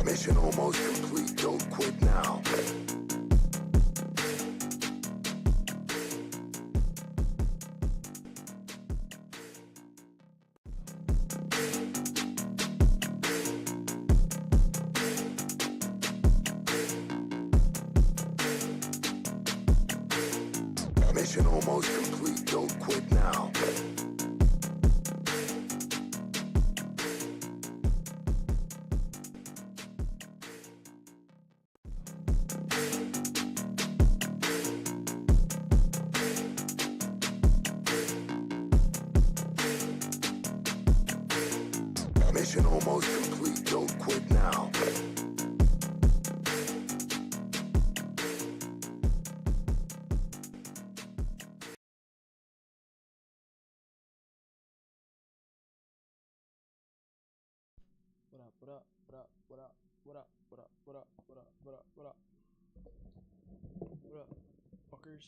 Mission almost complete. Don't quit now. Mission almost complete. Don't quit now. Mission almost complete. Don't quit now. What up, what up, what up, what up, what up, what up, what up, what up, what up, what up? What up, fuckers?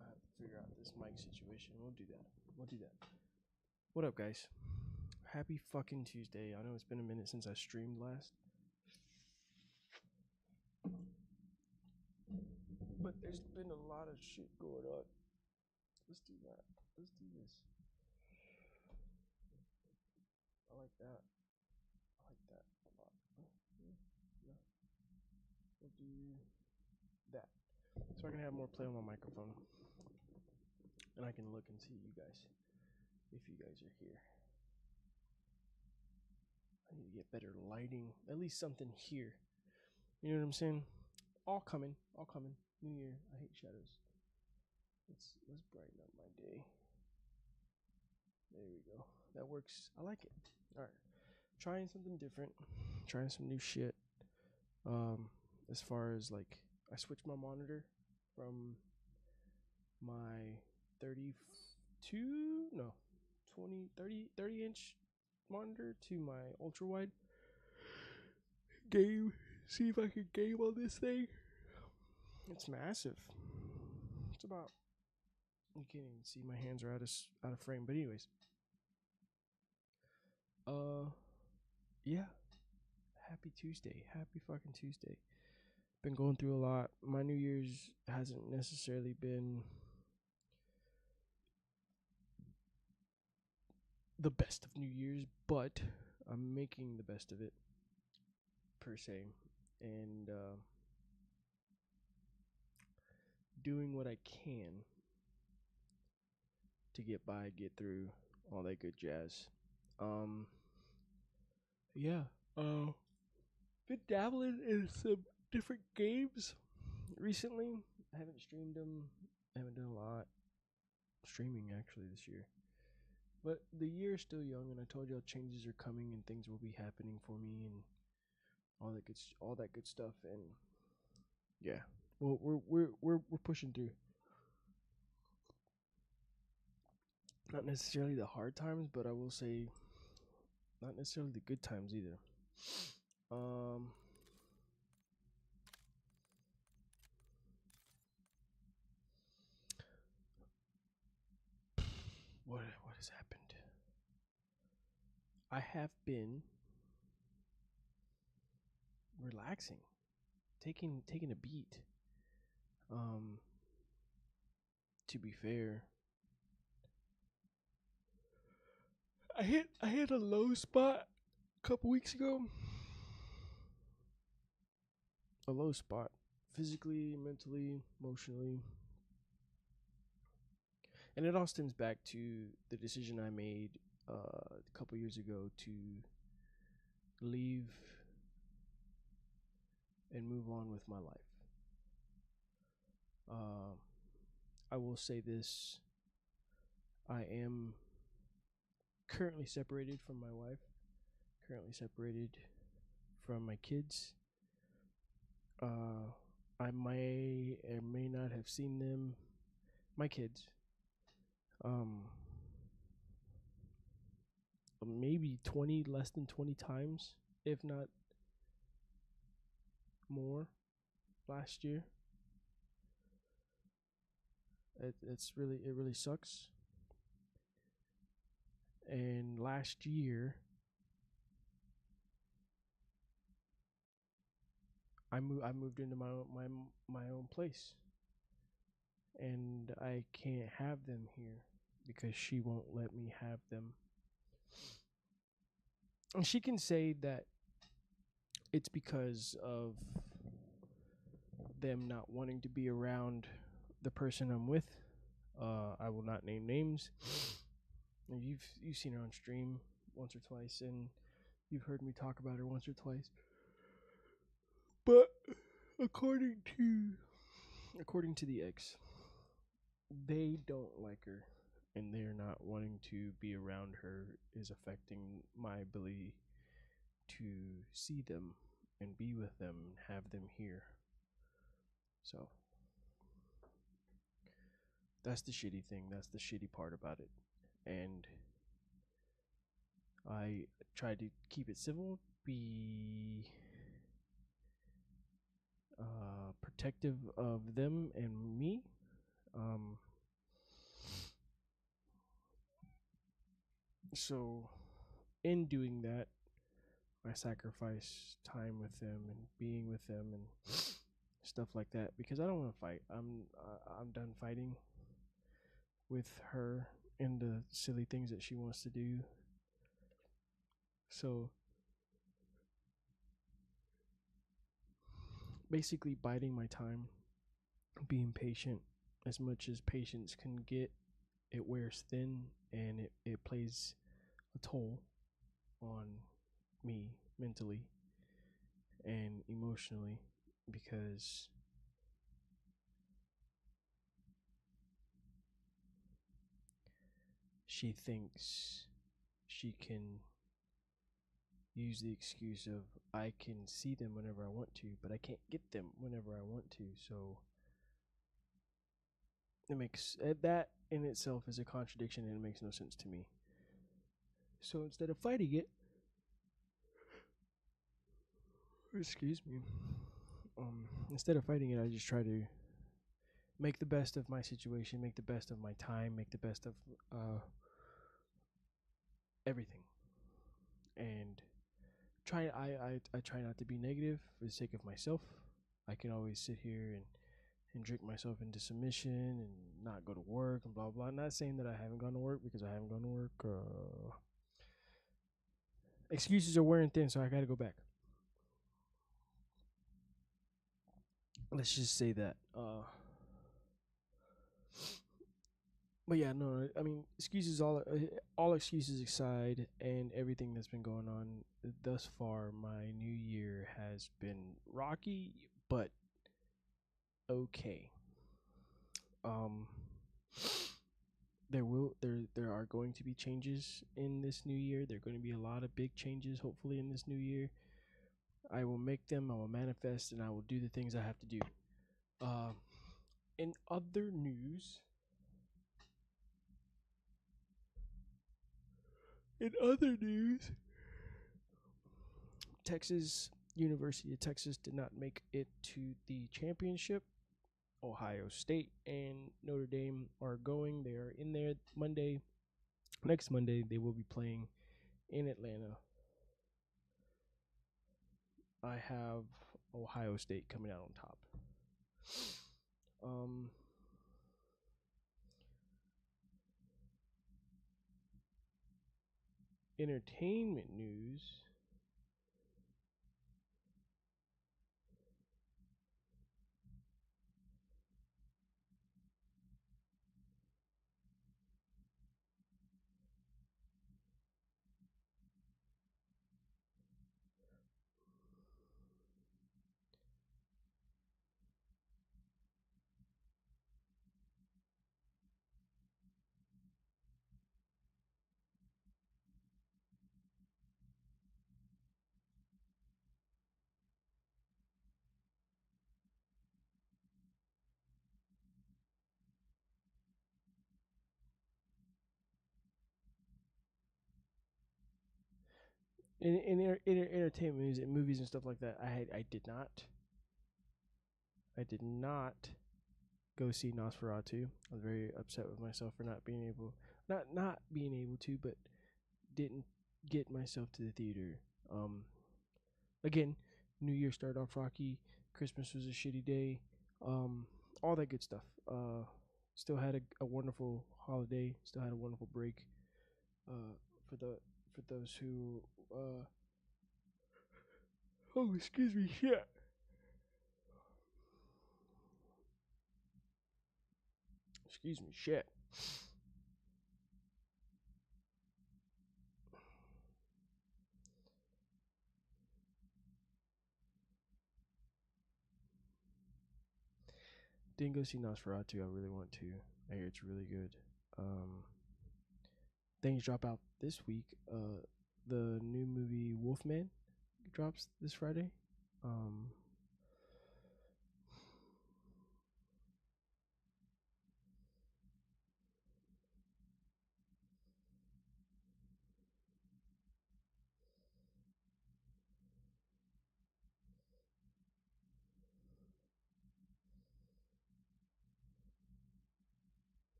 I have to figure out this mic situation. We'll do that. We'll do that. What up, guys? Happy fucking Tuesday. I know it's been a minute since I streamed last. But there's been a lot of shit going on. Let's do that. Let's do this. I like that. I like that a lot. Yeah. We'll do that. So I can have more play on my microphone. And I can look and see you guys. If you guys are here. I need to get better lighting. At least something here. You know what I'm saying? All coming. All coming. New Year. I hate shadows. Let's brighten up my day. There we go. That works. I like it. Alright. Trying something different. Trying some new shit. As far as like I switched my monitor from my 30 inch monitor to my ultra wide. See if I can game on this thing. It's massive. It's about, you can't even see, my hands are out of frame. But anyways, yeah. Happy Tuesday. Happy fucking Tuesday. Been going through a lot. My New Year's hasn't necessarily been the best of New Year's, but I'm making the best of it, per se, and doing what I can to get by, get through, all that good jazz. Yeah. Been dabbling in some different games recently. I haven't streamed them. I haven't done a lot streaming actually this year. But the year is still young, and I told y'all changes are coming and things will be happening for me and all that good stuff. And yeah, well, we're pushing through. Not necessarily the hard times, but I will say, not necessarily the good times either. What has happened? I have been relaxing, taking a beat. To be fair, I hit a low spot a couple weeks ago. A low spot, physically, mentally, emotionally, and it all stems back to the decision I made a couple years ago to leave and move on with my life. I will say this: I am currently separated from my wife, currently separated from my kids. I may or may not have seen them, my kids, maybe less than 20 times, if not more. last year. It really sucks. And last year, I moved into my own place, and I can't have them here because she won't let me have them. And she can say that it's because of them not wanting to be around the person I'm with. I will not name names. You've seen her on stream once or twice, and you've heard me talk about her once or twice. But according to the ex, they don't like her, and they're not wanting to be around her is affecting my ability to see them and be with them and have them here. So that's the shitty thing. That's the shitty part about it. And I try to keep it civil, be protective of them and me. So, in doing that, I sacrifice time with them and being with them and stuff like that because I don't want to fight. I'm done fighting with her and the silly things that she wants to do. So basically biding my time, being patient as much as patience can get. It wears thin and it plays a toll on me mentally and emotionally because she thinks she can use the excuse of I can see them whenever I want to, but I can't get them whenever I want to. So it makes that in itself is a contradiction and it makes no sense to me. So instead of fighting it, excuse me, instead of fighting it, I just try to make the best of my situation, make the best of my time, make the best of everything, and I try not to be negative for the sake of myself. I can always sit here and drink myself into submission and not go to work and blah blah. I'm not saying that I haven't gone to work because I haven't gone to work. Excuses are wearing thin, so I got to go back. Let's just say that. But yeah, no. I mean, excuses all excuses aside, and everything that's been going on thus far, my new year has been rocky, but okay. Um, there are going to be changes in this new year. There are going to be a lot of big changes, hopefully, in this new year. I will make them. I will manifest, and I will do the things I have to do. Uh, in other news, Texas University of Texas did not make it to the championship. Ohio State and Notre Dame are going. They are in there Monday. Next Monday, they will be playing in Atlanta. I have Ohio State coming out on top. Entertainment news. In entertainment news and movies and stuff like that, I did not. I did not go see Nosferatu. I was very upset with myself for not being able to, but didn't get myself to the theater. Um, Again, New Year started off rocky. Christmas was a shitty day. Um, all that good stuff. Still had a wonderful holiday. Still had a wonderful break. Uh, for the for those who oh, excuse me, shit. Excuse me, shit. Didn't go see Nosferatu. I really want to. I hear it's really good. Um, Things drop out this week. The new movie Wolfman drops this Friday. Um,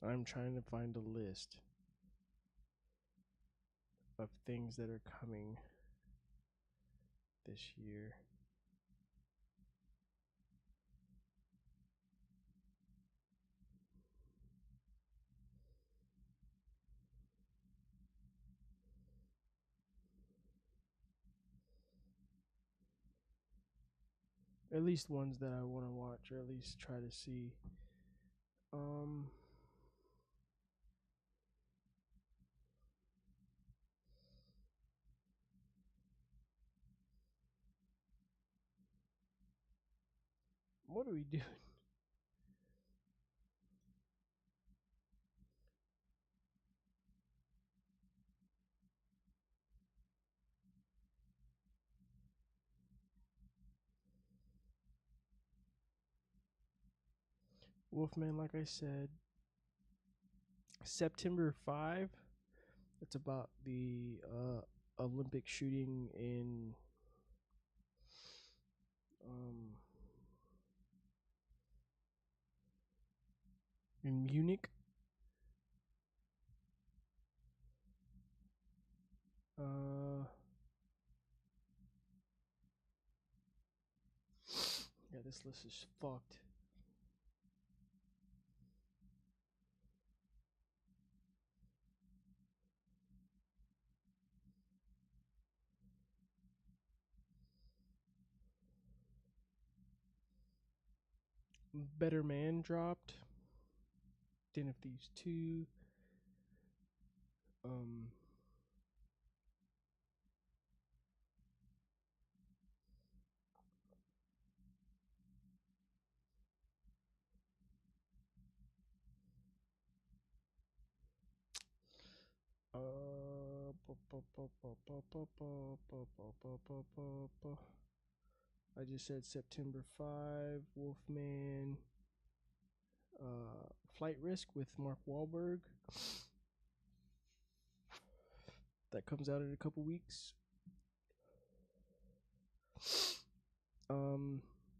I'm trying to find a list of things that are coming this year. At least ones that I want to watch, or at least try to see. Um, what are we doing? Wolfman, like I said, September 5. It's about the Olympic shooting um, in Munich. Uh, yeah, this list is fucked. Better Man dropped. Den of Thieves 2. Um, I just said September 5, Wolfman, Flight Risk with Mark Wahlberg. That comes out in a couple weeks.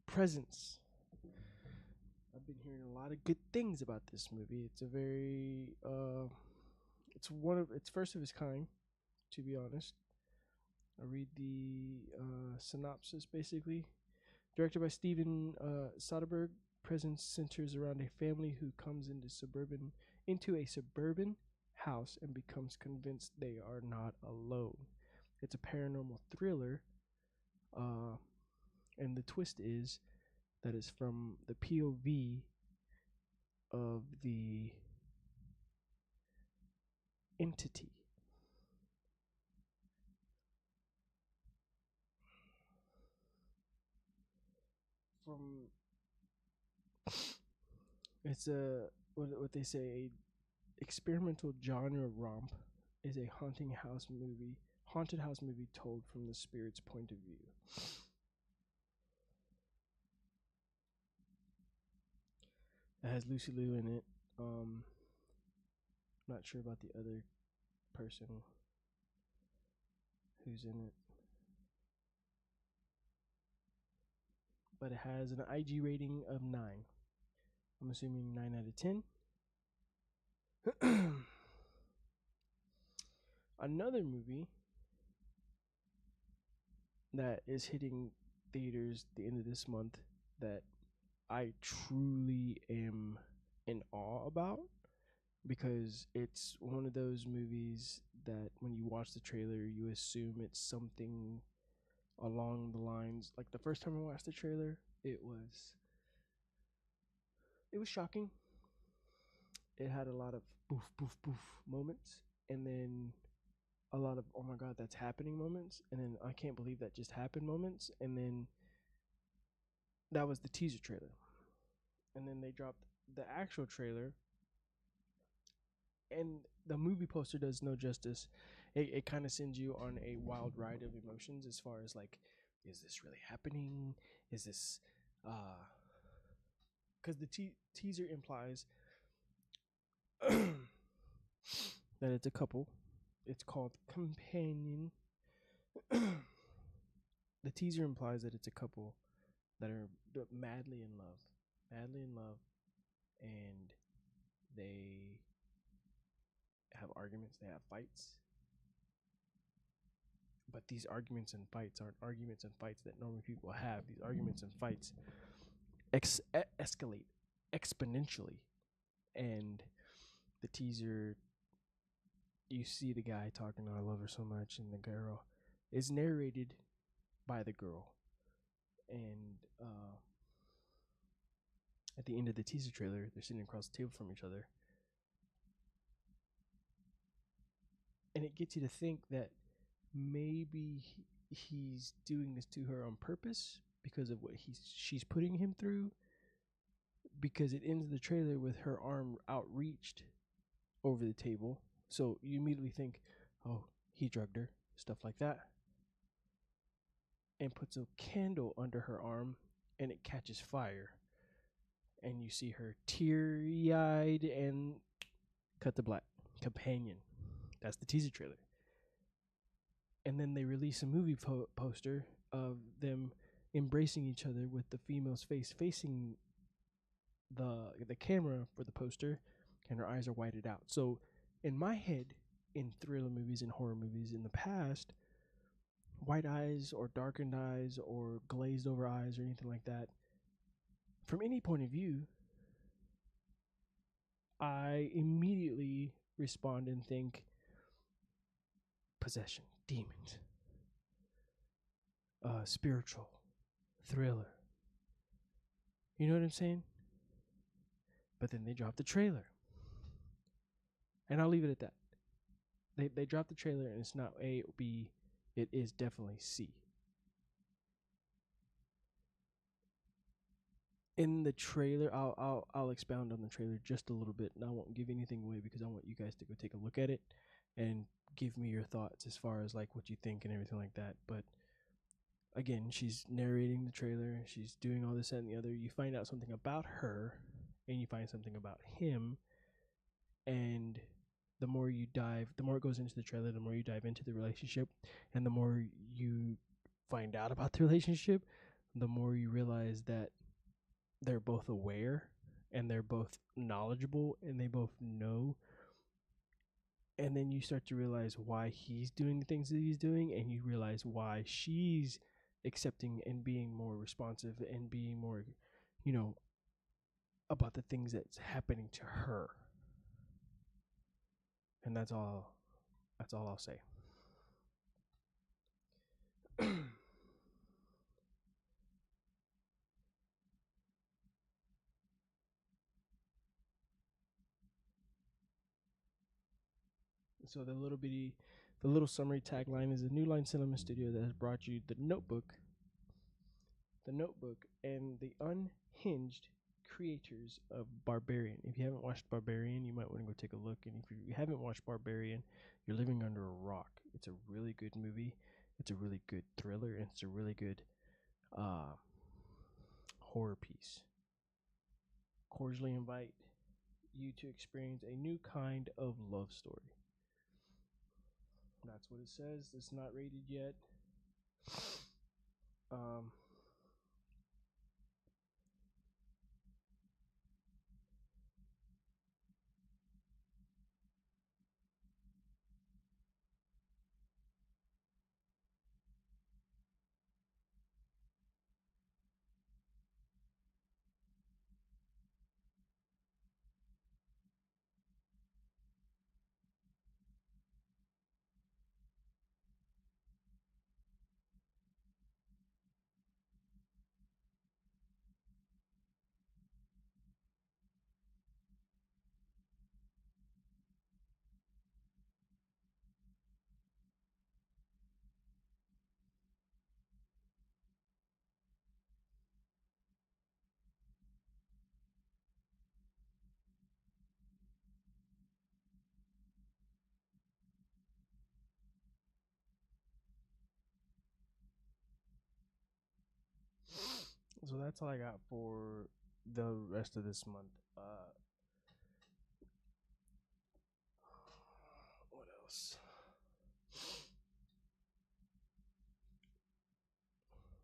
Presence. I've been hearing a lot of good things about this movie. It's a very it's first of its kind, to be honest. I read the synopsis basically. Directed by Steven Soderbergh, Presence centers around a family who comes into a suburban house and becomes convinced they are not alone. It's a paranormal thriller, and the twist is that it's from the POV of the entity. From it's a what they say a experimental genre romp is a haunted house movie told from the spirit's point of view. It has Lucy Liu in it. Not sure about the other person who's in it. but it has an IG rating of 9. I'm assuming 9 out of 10. Another movie that is hitting theaters the end of this month that I truly am in awe about, because it's one of those movies that when you watch the trailer, you assume it's something along the lines, like the first time I watched the trailer, it was shocking. It had a lot of boof boof boof moments, and then a lot of oh my god that's happening moments, and then I can't believe that just happened moments, and then that was the teaser trailer. And then they dropped the actual trailer, and the movie poster does no justice. It kind of sends you on a wild ride of emotions as far as like, is this really happening? Is this because the teaser implies that it's a couple. It's called Companion. The teaser implies that it's a couple that are madly in love, and they have arguments, they have fights. But these arguments and fights aren't arguments and fights that normal people have. These arguments and fights escalate exponentially. And the teaser, you see the guy talking, "I love her so much," and the girl is narrated by the girl. And at the end of the teaser trailer, they're sitting across the table from each other. And it gets you to think that maybe he's doing this to her on purpose because of what she's putting him through, because it ends the trailer with her arm outreached over the table. So you immediately think, oh, he drugged her, stuff like that. And puts a candle under her arm, and it catches fire. And you see her teary-eyed, and cut to black. Companion. That's the teaser trailer. And then they release a movie poster of them embracing each other with the female's face facing the camera for the poster, and her eyes are whited out. So in my head, in thriller movies and horror movies in the past, white eyes or darkened eyes or glazed over eyes or anything like that, from any point of view, I immediately respond and think possession, demons, spiritual, thriller. You know what I'm saying? But then they drop the trailer. And I'll leave it at that. They dropped the trailer, and it's not A or B. It is definitely C. In the trailer, I'll expound on the trailer just a little bit, and I won't give anything away because I want you guys to go take a look at it and give me your thoughts as far as like what you think and everything like that. But again, she's narrating the trailer, she's doing all this and the other. You find out something about her, and you find something about him, and the more it goes into the trailer, the more you dive into the relationship, and the more you find out about the relationship, the more you realize that they're both aware, and they're both knowledgeable, and they both know. And then you start to realize why he's doing the things that he's doing, and you realize why she's accepting and being more responsive and being more, about the things that's happening to her. And that's all I'll say. So the little summary tagline is a New Line Cinema Studio that has brought you The Notebook, and the unhinged creators of Barbarian. If you haven't watched Barbarian, you might want to go take a look. And if you haven't watched Barbarian, you're living under a rock. It's a really good movie. It's a really good thriller, and it's a really good horror piece. Cordially invite you to experience a new kind of love story. That's what it says. It's not rated yet. that's all I got for the rest of this month. What else?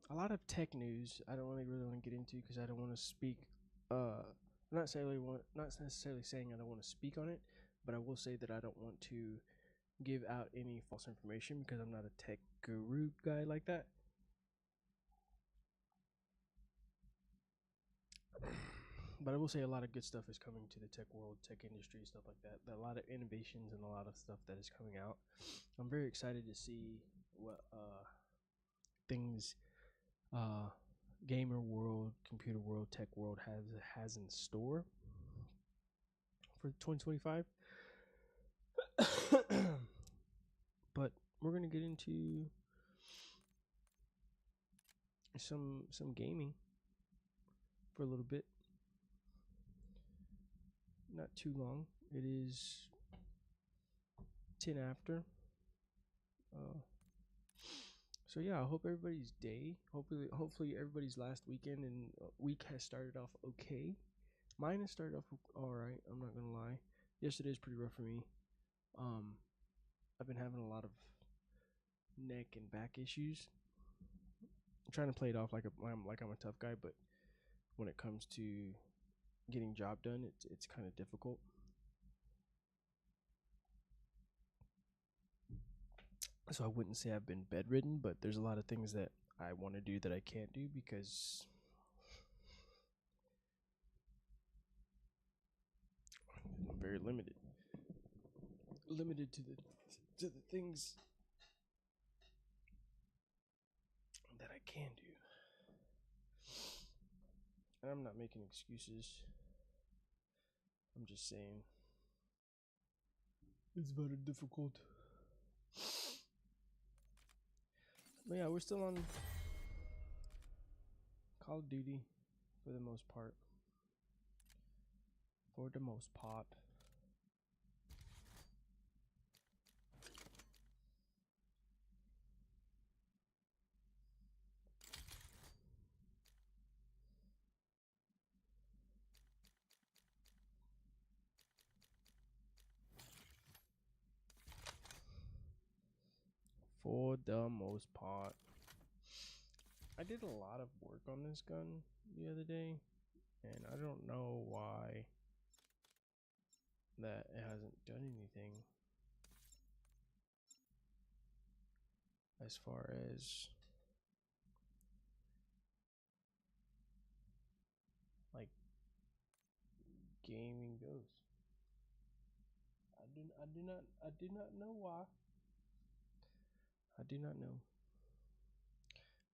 A lot of tech news. I don't really want to get into because I don't want to speak. Not necessarily saying I don't want to speak on it, but I will say that I don't want to give out any false information because I'm not a tech guru guy like that. But I will say a lot of good stuff is coming to the tech world, tech industry, stuff like that. A lot of innovations and a lot of stuff that is coming out. I'm very excited to see what things gamer world, computer world, tech world has in store for 2025. But we're gonna get into some gaming for a little bit. Not too long. It is 10 after. So yeah, I hope everybody's day, hopefully everybody's last weekend and week has started off okay. Mine has started off all right. I'm not gonna lie. Yesterday was pretty rough for me. I've been having a lot of neck and back issues. I'm trying to play it off like I'm a tough guy, but when it comes to getting job done, it's kind of difficult. So I wouldn't say I've been bedridden, but there's a lot of things that I want to do that I can't do because I'm very limited to the things that I can do. And I'm not making excuses. I'm just saying it's very difficult. But yeah, we're still on Call of Duty for the most part. For the most part. For the most part. I did a lot of work on this gun the other day, and I don't know why that it hasn't done anything as far as like gaming goes. I do not know why. I do not know.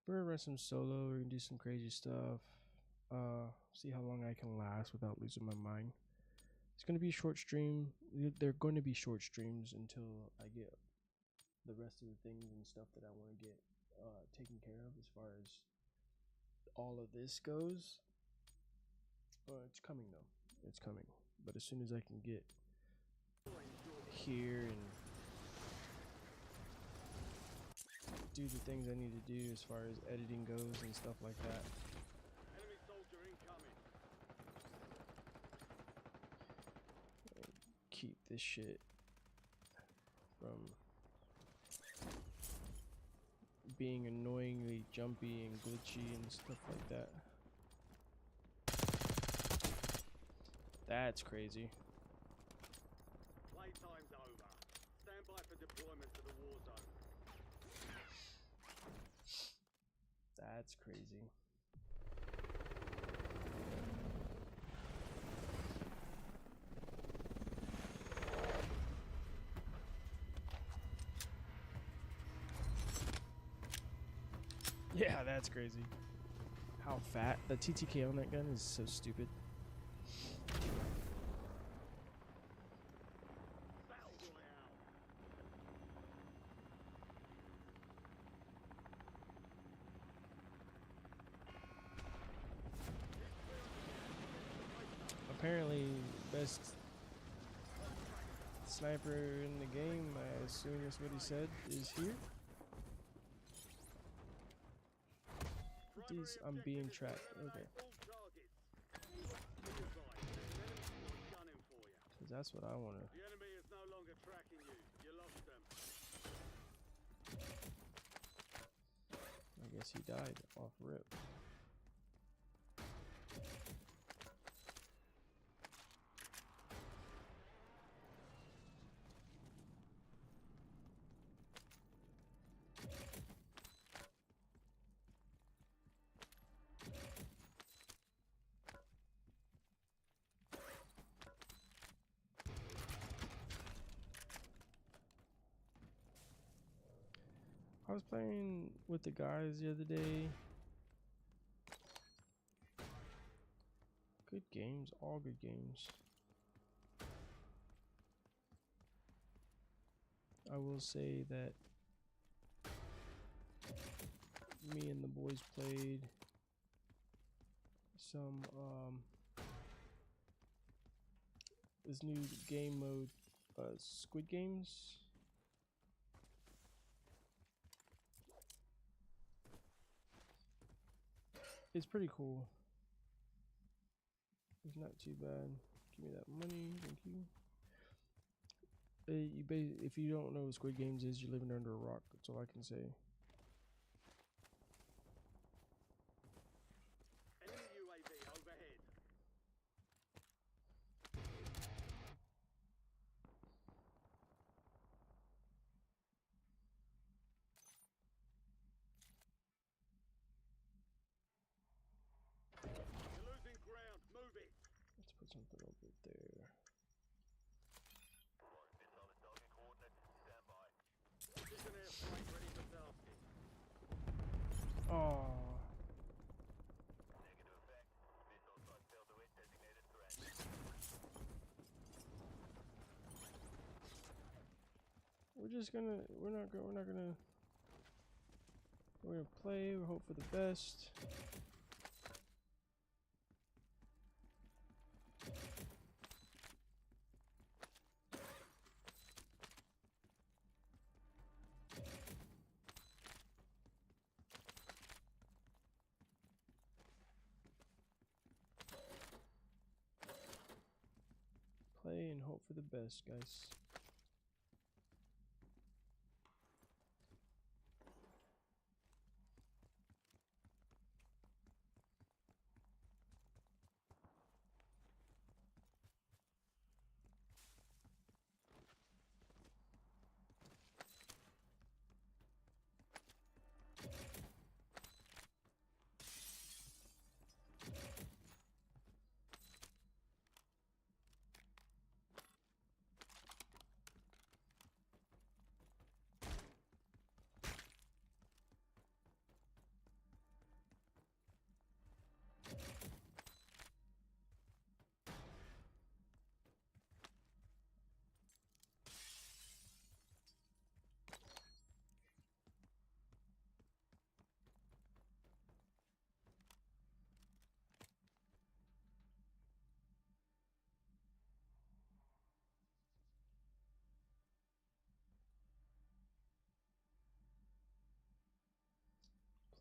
We're gonna run some solo. We're gonna do some crazy stuff. See how long I can last without losing my mind. It's gonna be a short stream. They're going to be short streams until I get the rest of the things and stuff that I want to get taken care of as far as all of this goes. It's coming though. It's coming. But as soon as I can get here and do the things I need to do as far as editing goes and stuff like that. Enemy soldier incoming. Keep this shit from being annoyingly jumpy and glitchy and stuff like that. That's crazy. Playtime's over. Stand by for deployment to the war zone. That's crazy. Yeah, that's crazy. How fat the TTK on that gun is so stupid. Battle Royale. Apparently, best sniper in the game, I assume that's what he said, is here. this? I'm being tracked. Okay. All targets. Be advised, there's an enemy gunning for you. 'Cause that's what I want to. The enemy is no longer tracking you. You lost them. I guess he died off rip. I was playing with the guys the other day. Good games, all good games. I will say that me and the boys played some this new game mode, Squid Games. It's pretty cool. It's not too bad. Give me that money, thank you. If you don't know what Squid Games is, you're living under a rock. That's all I can say. Enemy UAV overhead. You're losing ground. Move it. Let's put something over there. Precision airstrike ready for tasking. Oh, we're not gonna play, we hope for the best. Play and hope for the best, guys.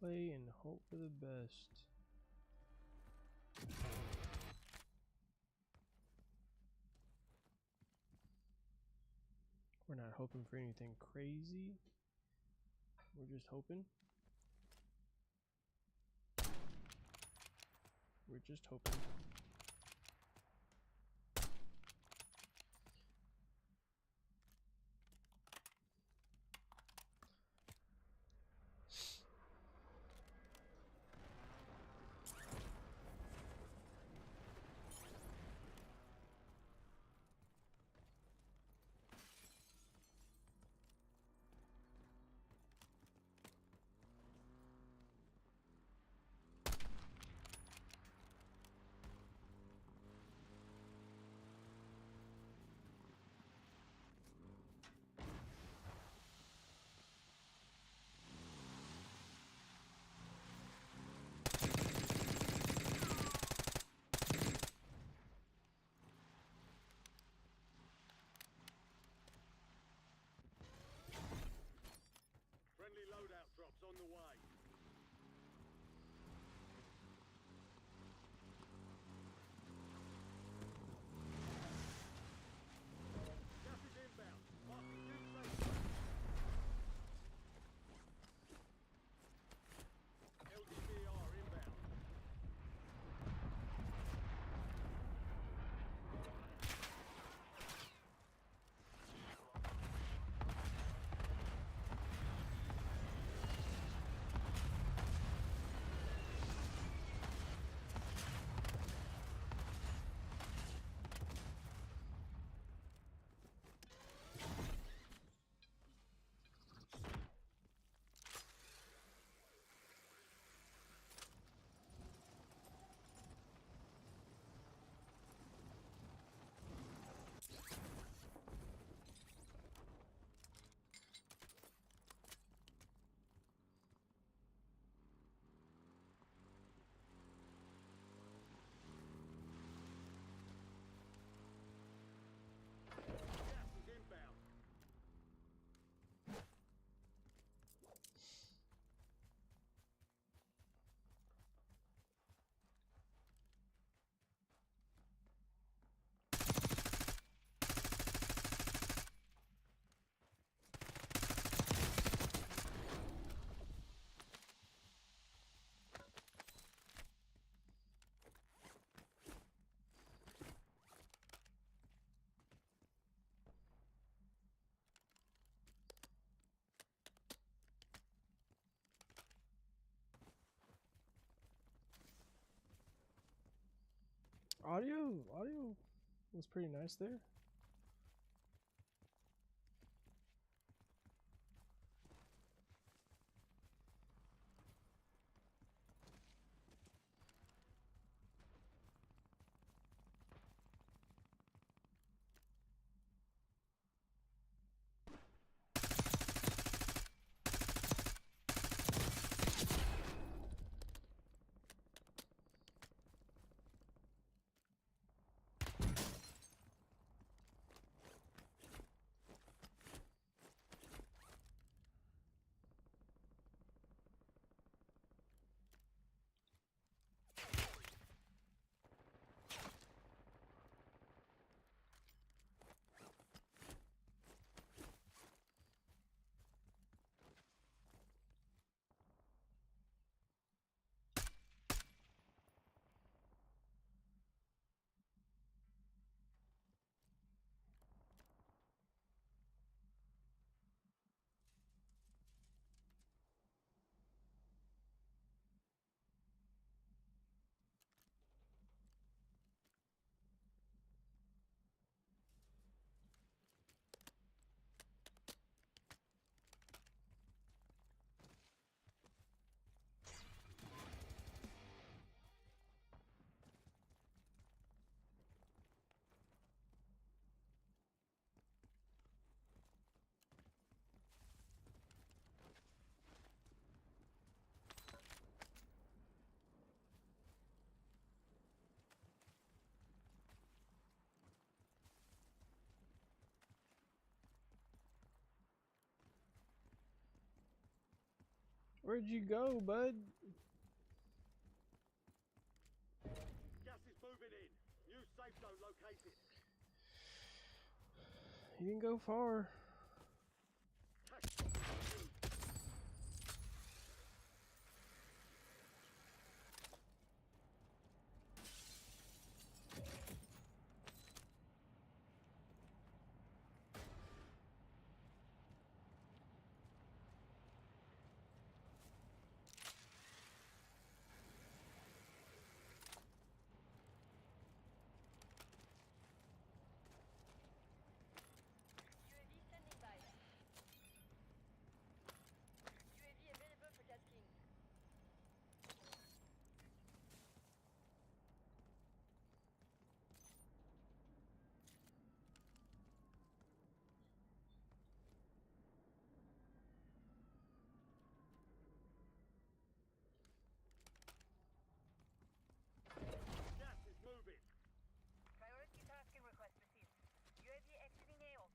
Play and hope for the best. We're not hoping for anything crazy. We're just hoping. We're just hoping. Audio was pretty nice there. Where'd you go, bud? Gas is moving in. New safe zone located. You didn't go far. Tactical pursuit. UAV standing by. UAV available for tasking. Gas is moving. Priority tasking request received. UAV exiting AO.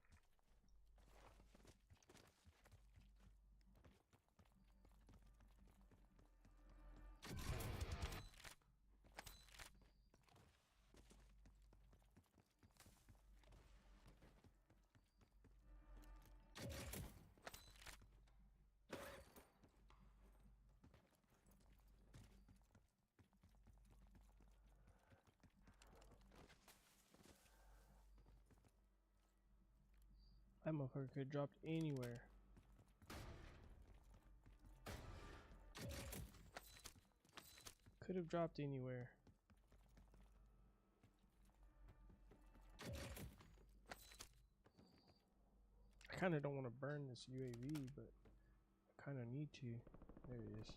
That motherfucker could have dropped anywhere. Could have dropped anywhere. I kind of don't want to burn this UAV, but I kind of need to. There it is.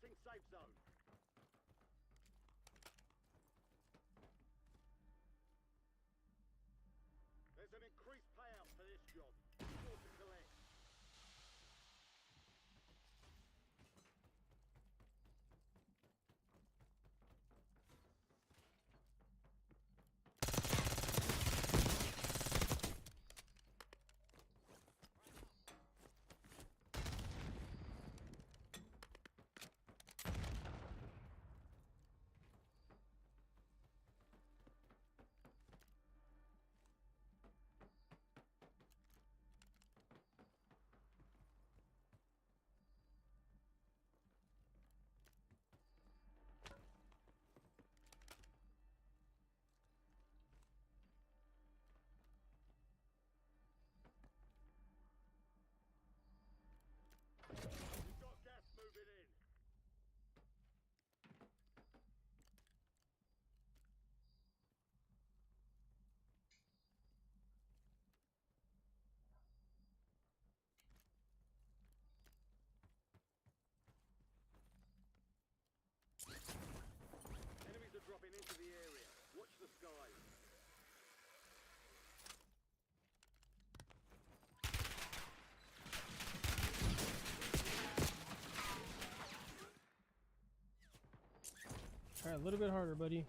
Requesting safe zone. There's an increased payout for this job. Sure to collect. We've got gas moving in. Enemies are dropping into the area. Watch the skies. Try a little bit harder, buddy.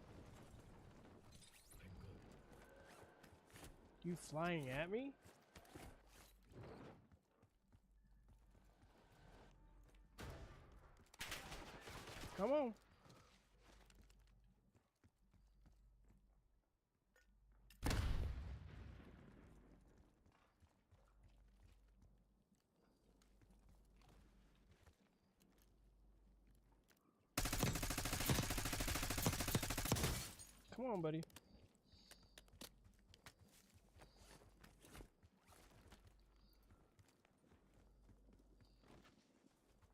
You flying at me? Come on. Come on, buddy.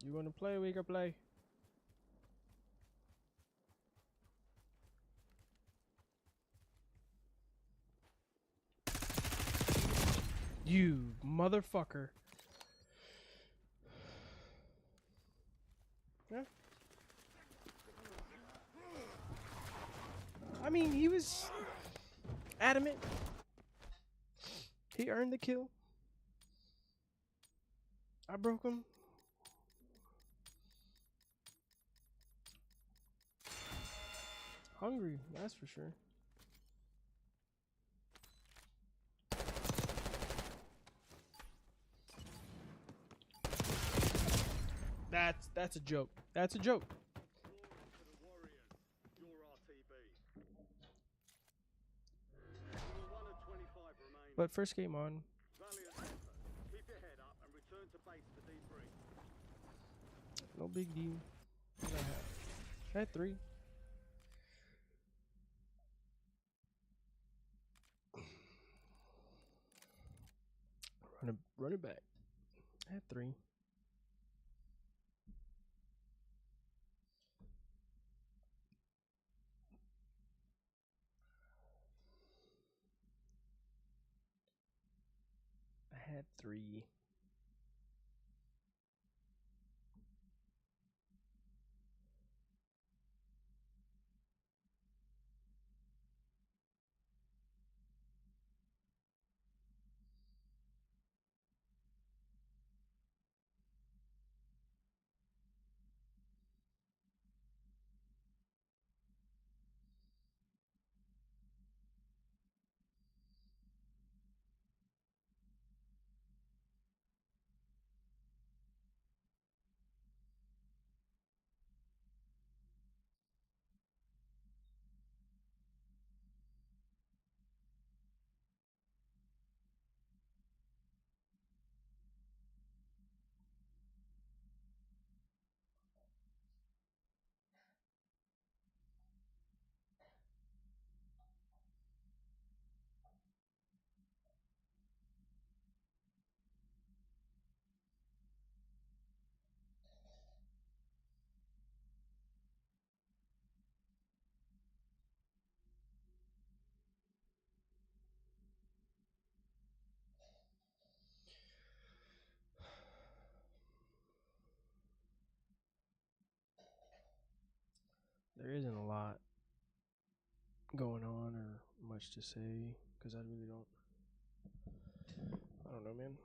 You wanna play? We can play. You motherfucker. Yeah. I mean, he was adamant. He earned the kill. I broke him. Hungry, that's for sure. That's a joke. That's a joke. Glory to the Warriors. Your RTB. You were 1 of 25 remaining. But first game on. Valiant effort. Keep your head up and return to base to debrief. No big deal. What did I have? I had 3. Run it back. I had 3. I had 3. there isn't a lot going on or much to say because I really don't. I don't know, man.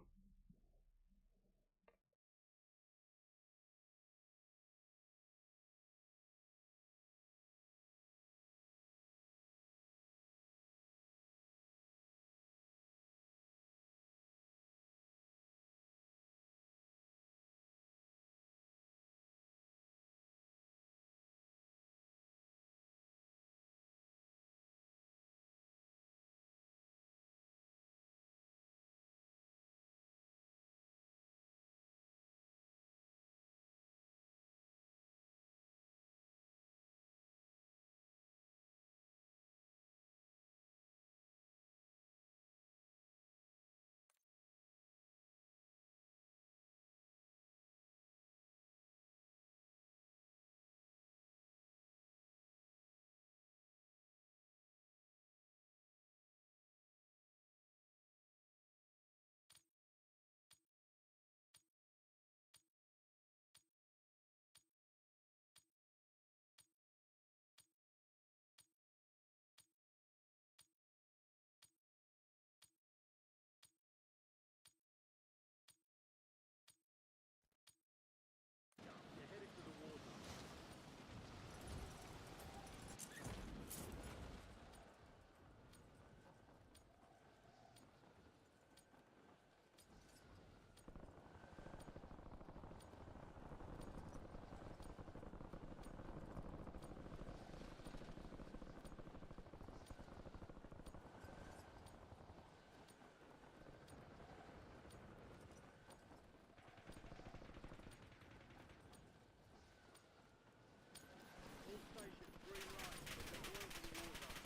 You're headed to the war zone. All stations, green light. Get to work in the war zone.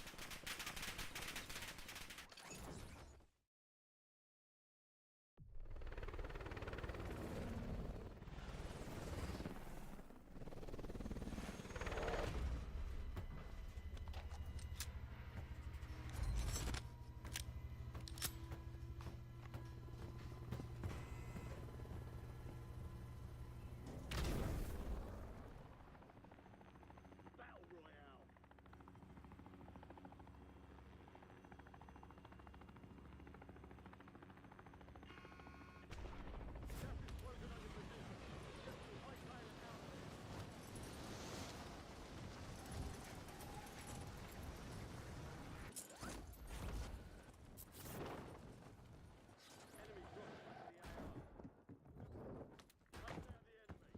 Battle Royale. Gas is closing over position. Get to hightail it out there. Enemy dropping into the AR. Hunt down the enemy.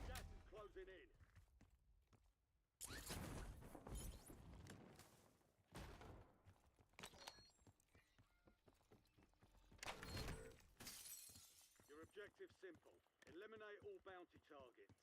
Gas is closing in. Your objective simple. Eliminate all bounty targets.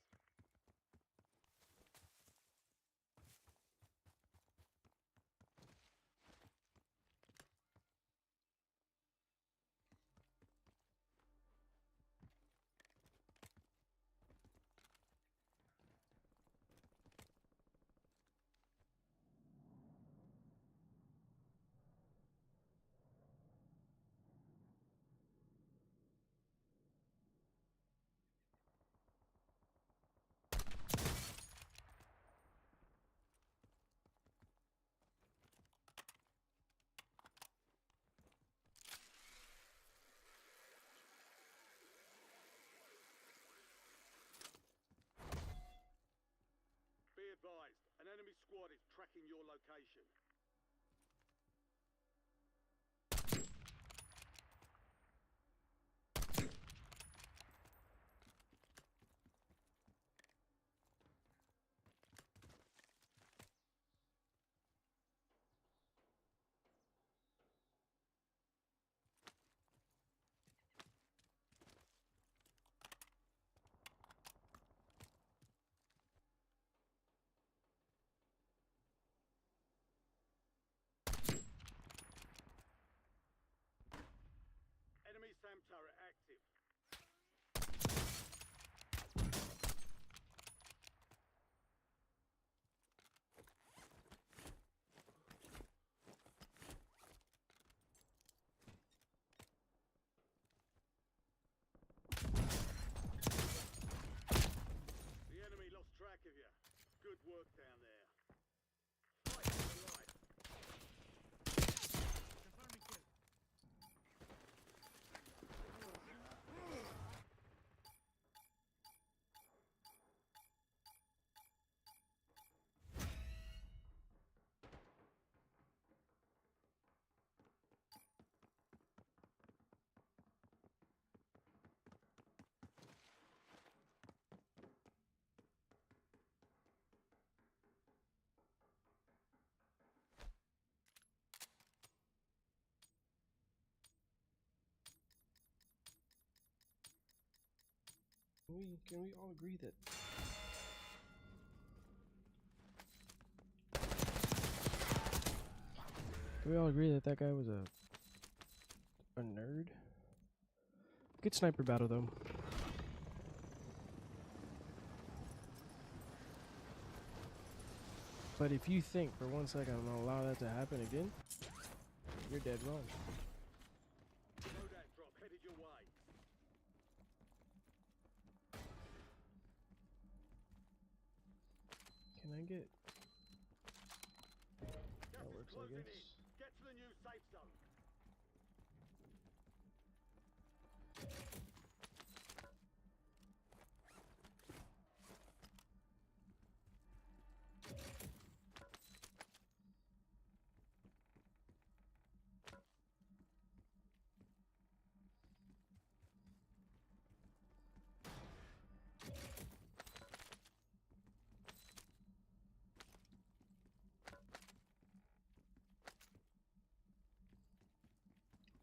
squad is tracking your location. Enemy SAM turret active. The enemy lost track of you. Good work down there. Fight for your life. Confirming kill. Can we all agree that that guy was a nerd? Good sniper battle though. But if you think for 1 second I'm gonna allow that to happen again, you're dead wrong. Loadout drop headed your way. Can I get? Gas That is works, I closing in. guess. Get to the new safe zone.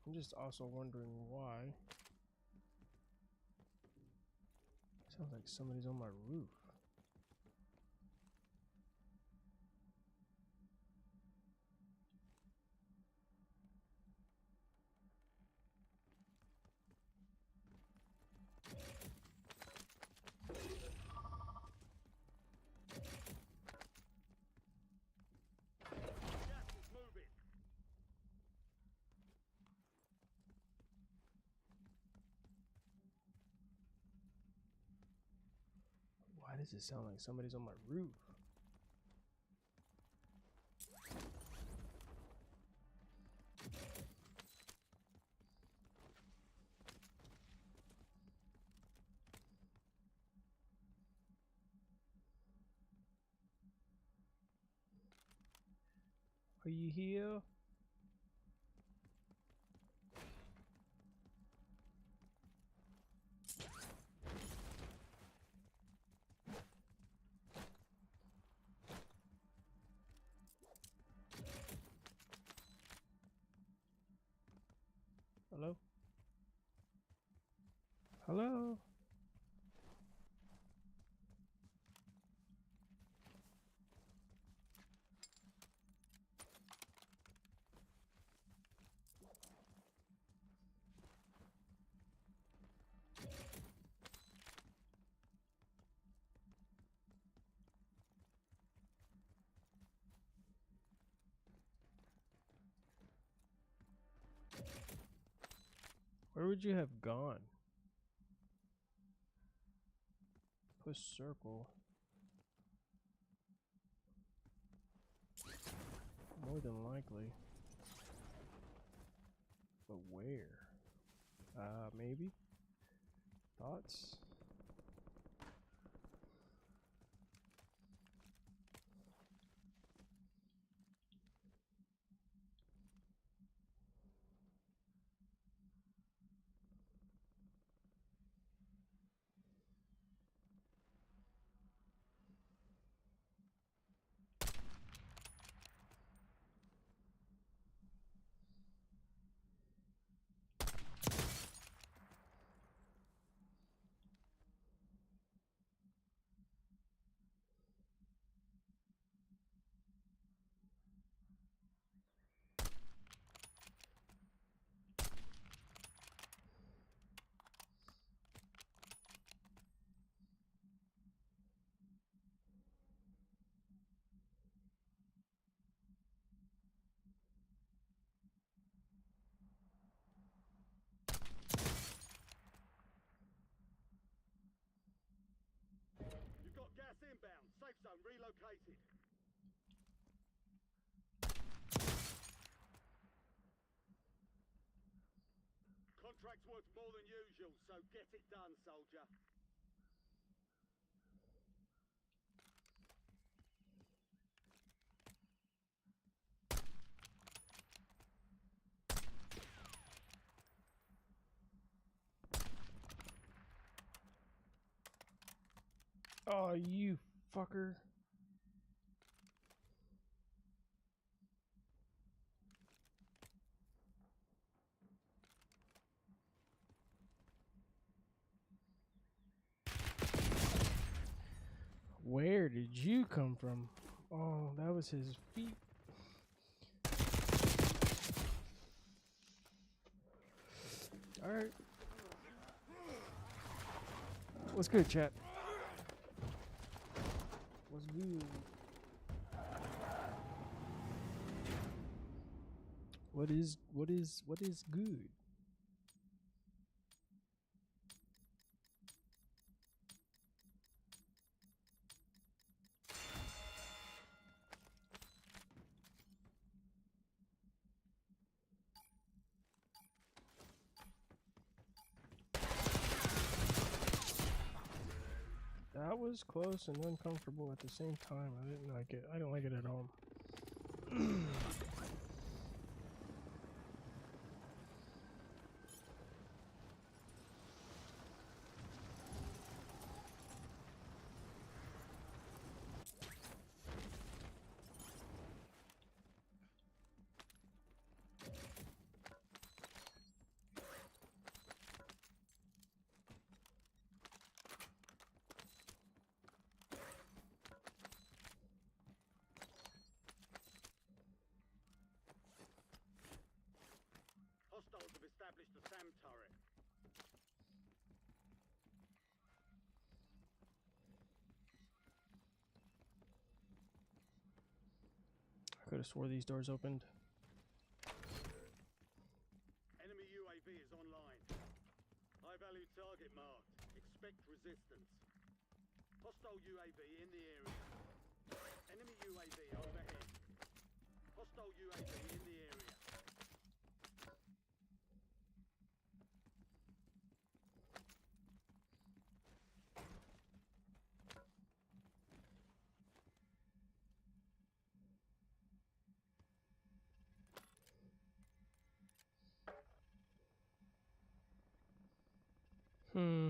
I'm just also wondering why. Sounds like somebody's on my roof. Gas is moving. Why does it sound like somebody's on my roof? Are you here? Hello? Hello? Where would you have gone? Push circle. More than likely. But where? Maybe? Thoughts? located. Contract's worth more than usual, so get it done, soldier. Oh, you fucker. Where did you come from? Oh, that was his feet. All right. What's good, chat? What's good? What is good? That was close and uncomfortable at the same time. I didn't like it. I don't like it at all. Hostiles have established a SAM turret. I could have swore these doors opened. Enemy UAV is online. High value target marked. Expect resistance. Hostile UAV in the area. Enemy UAV overhead. Hostile UAV in the area. Hmm.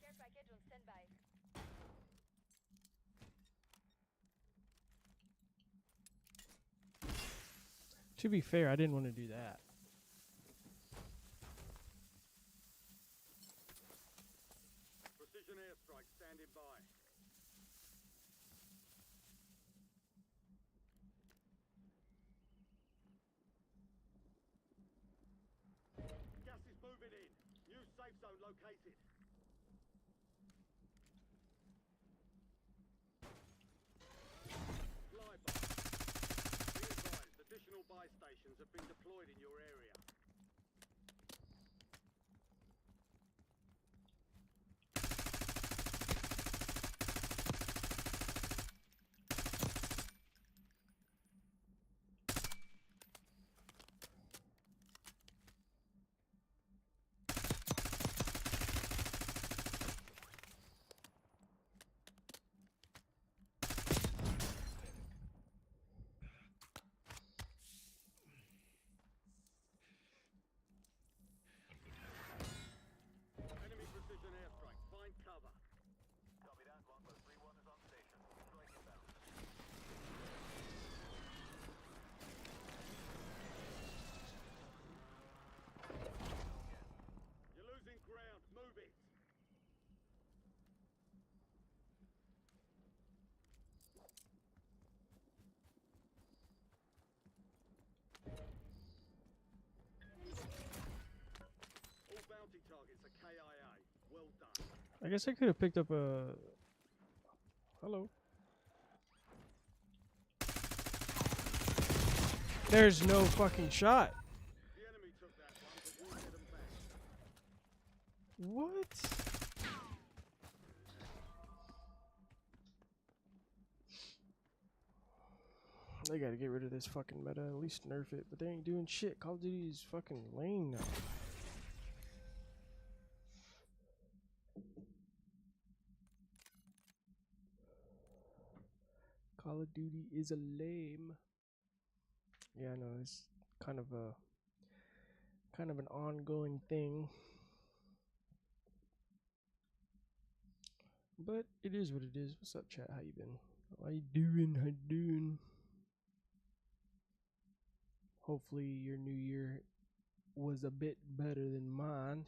Care package on standby. To be fair, I didn't want to do that. Precision airstrike standing by. Gas is moving in. New safe zone located. Flyby. Be advised, additional buy stations have been deployed in your area. Enemy precision airstrike. Find cover. Copy that. 1+31 is on station. Strike inbound. You're losing ground. Move it. All bounty targets are KIA. Well done. I guess I could have picked up a. Hello. There's no fucking shot. The enemy took that one, but we'll get them back. What? They gotta get rid of this fucking meta, at least nerf it, but they ain't doing shit. Call of Duty is fucking lame now. Call of Duty is a lame. Yeah, I know, it's kind of an ongoing thing. But it is what it is. What's up, chat? How you been? How you doing? How you doing? Hopefully your new year was a bit better than mine.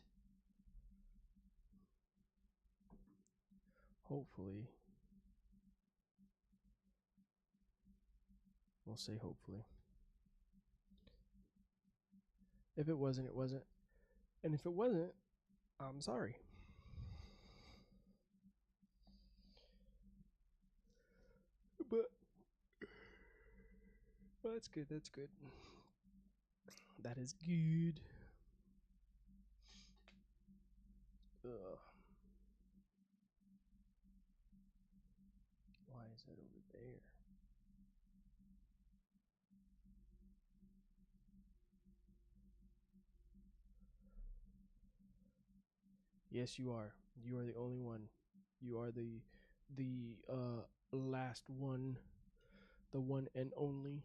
Hopefully. We'll say hopefully. If it wasn't, it wasn't. And if it wasn't, I'm sorry. But well, that's good. That's good. That is good. Ugh. Why is that over there? Yes, you are. You are the only one. You are the last one, the one and only.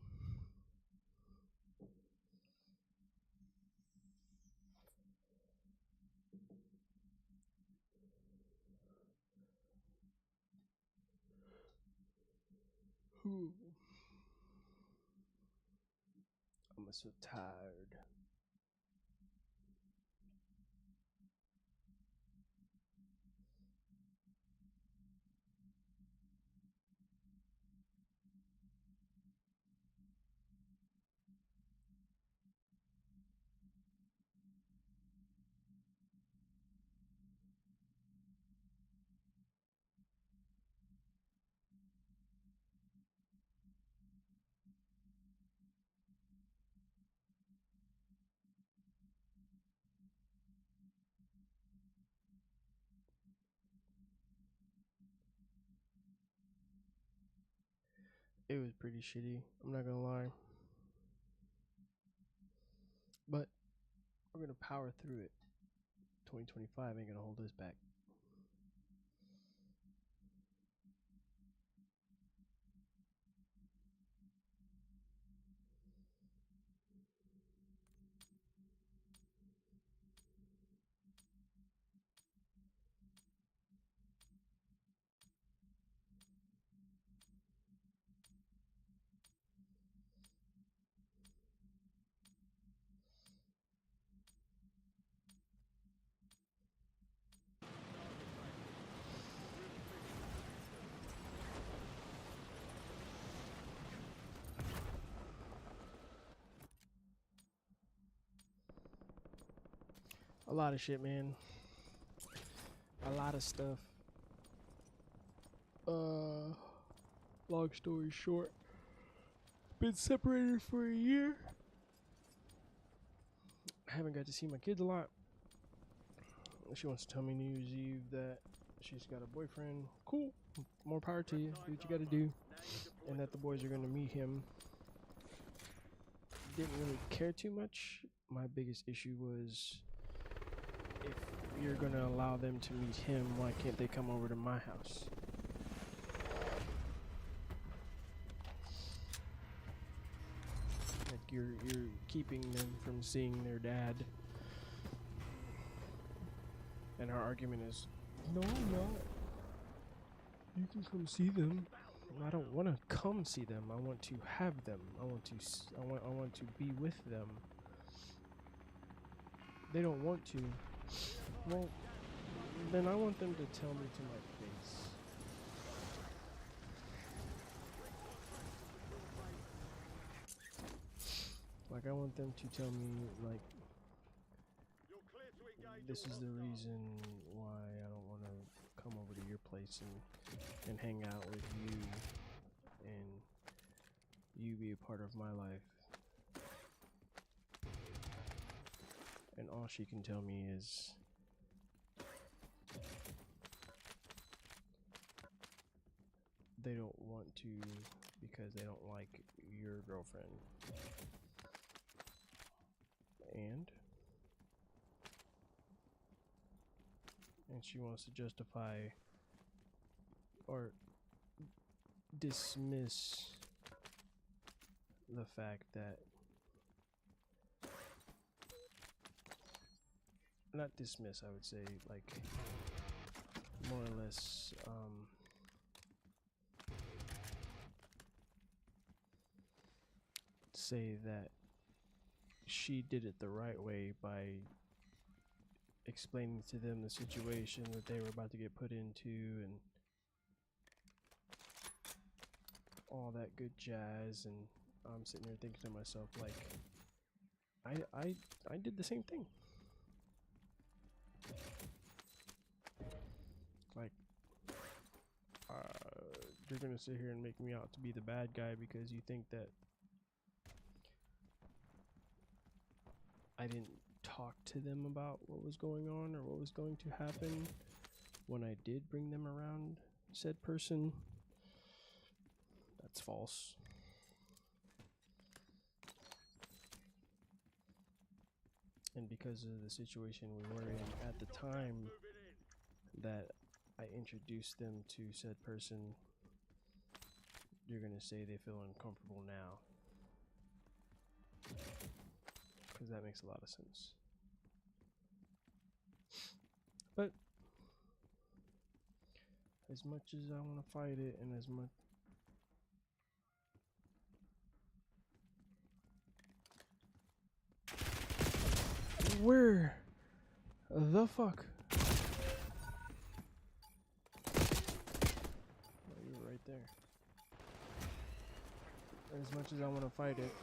Whew. I'm so tired. It was pretty shitty. I'm not gonna lie. But we're gonna power through it. 2025 ain't gonna hold us back. A lot of shit, man. A lot of stuff. Long story short, been separated for a year. Haven't got to see my kids a lot. She wants to tell me New Year's Eve that she's got a boyfriend. Cool. More power to you. Do what you gotta do. And that the boys are gonna meet him. Didn't really care too much. My biggest issue was, if you're gonna allow them to meet him, why can't they come over to my house? Like you're keeping them from seeing their dad. And her argument is, no, I'm not. You can come see them. I don't want to come see them. I want to have them. I want to be with them. They don't want to. Well, then I want them to tell me to my face. Like, I want them to tell me, like, this is the reason why I don't want to come over to your place and hang out with you and you be a part of my life. And all she can tell me is, they don't want to because they don't like your girlfriend. And she wants to justify or dismiss the fact that, not dismiss, I would say, like, more or less say that she did it the right way by explaining to them the situation that they were about to get put into and all that good jazz. And I'm sitting there thinking to myself, like, I did the same thing. Like, you're gonna sit here and make me out to be the bad guy because you think that I didn't talk to them about what was going on or what was going to happen when I did bring them around said person. That's false. And because of the situation we were in at the time that I introduced them to said person, you're gonna say they feel uncomfortable now. Because that makes a lot of sense. But as much as I want to fight it, and as much where the fuck? Oh, you were right there. As much as I want to fight it,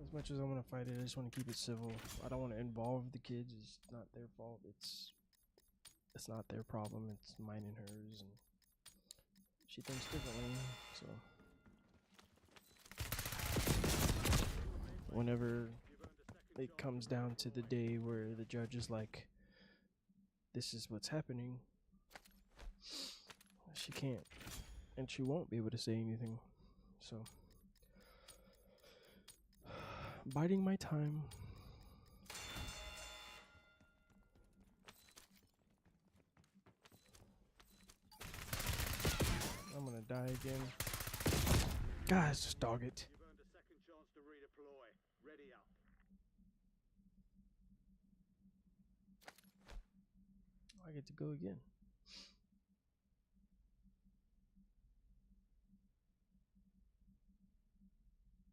as much as I want to fight it, I just want to keep it civil. I don't want to involve the kids. It's not their fault. It's not their problem. It's mine and hers, and she thinks differently. So whenever it comes down to the day where the judge is like, this is what's happening, she can't and she won't be able to say anything. So biding my time. I'm gonna die again. Guys, just dog it. You've earned a second chance to redeploy. Ready up. I get to go again.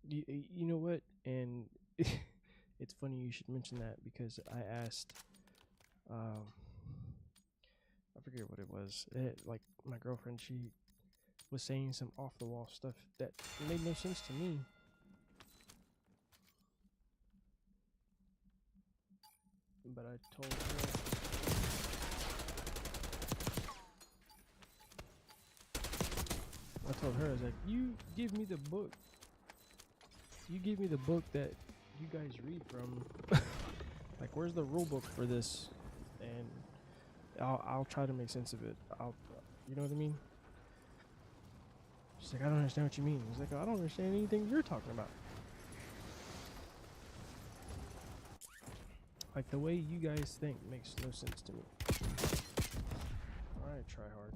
You know what? And it's funny you should mention that because I asked, I forget what it was. Like my girlfriend, she was saying some off the wall stuff that made no sense to me. But I told her, I was like, you give me the book. You give me the book that you guys read from. Like, where's the rule book for this? And I'll try to make sense of it. You know what I mean? She's like, I don't understand what you mean. He's like, I don't understand anything you're talking about. Like, the way you guys think makes no sense to me. Alright, try hard.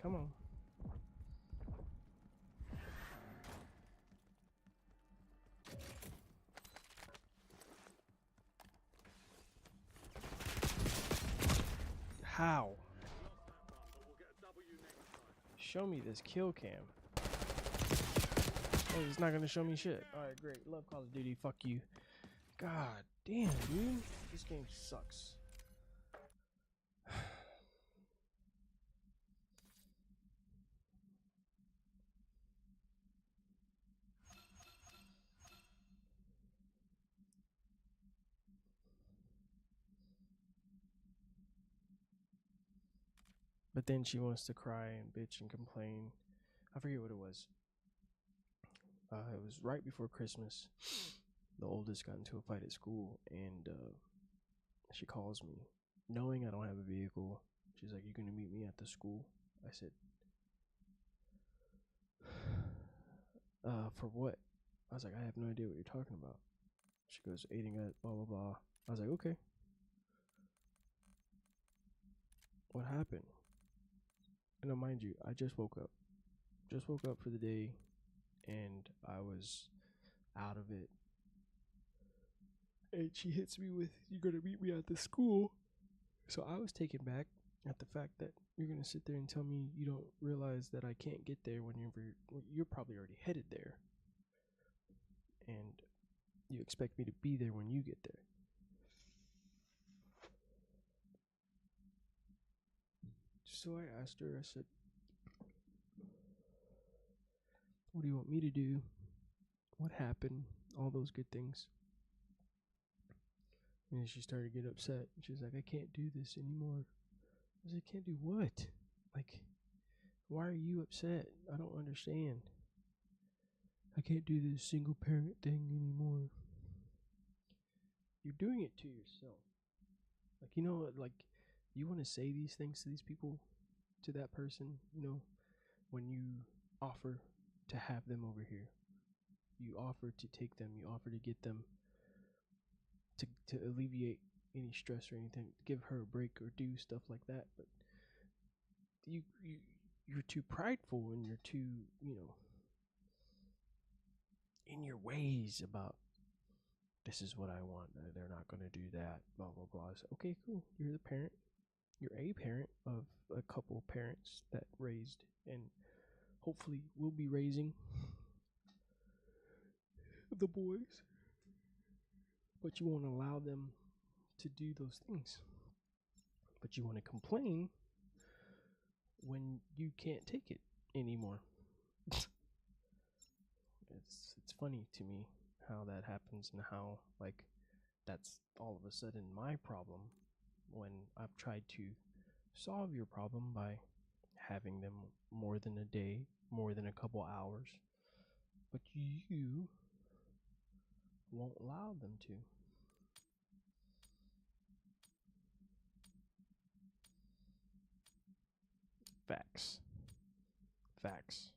Come on. How? Show me this kill cam. Oh, it's not gonna show me shit. Alright, great. Love Call of Duty. Fuck you. God damn, dude. This game sucks. But then she wants to cry and bitch and complain. I forget what it was. It was right before Christmas. The oldest got into a fight at school, and she calls me, knowing I don't have a vehicle. She's like, "You gonna meet me at the school?" I said, "For what?" I was like, "I have no idea what you're talking about." She goes, "Aiding at blah blah blah." I was like, "Okay, what happened?" And now, mind you, I just woke up for the day, and I was out of it. And she hits me with, "You're gonna meet me at the school." So I was taken back at the fact that you're gonna sit there and tell me you don't realize that I can't get there when you're probably already headed there, and you expect me to be there when you get there. So I asked her, I said, "What do you want me to do? What happened? All those good things." And she started to get upset. She's like, "I can't do this anymore." I was like, "Can't do what? Like, why are you upset? I don't understand. I can't do this single parent thing anymore." You're doing it to yourself. Like, like, you want to say these things to these people, to that person, when you offer to have them over here. You offer to take them, you offer to get them to alleviate any stress or anything, give her a break or do stuff like that, but you're too prideful, and you're too, in your ways about, "This is what I want. They're not going to do that, blah blah blah." I said, "Okay, cool. You're the parent. You're a parent of a couple parents that raised and hopefully will be raising the boys, but you won't allow them to do those things. But you want to complain when you can't take it anymore." It's funny to me how that happens, and how, like, that's all of a sudden my problem, when I've tried to solve your problem by having them more than a day, more than a couple hours, but you won't allow them to. Facts. Facts.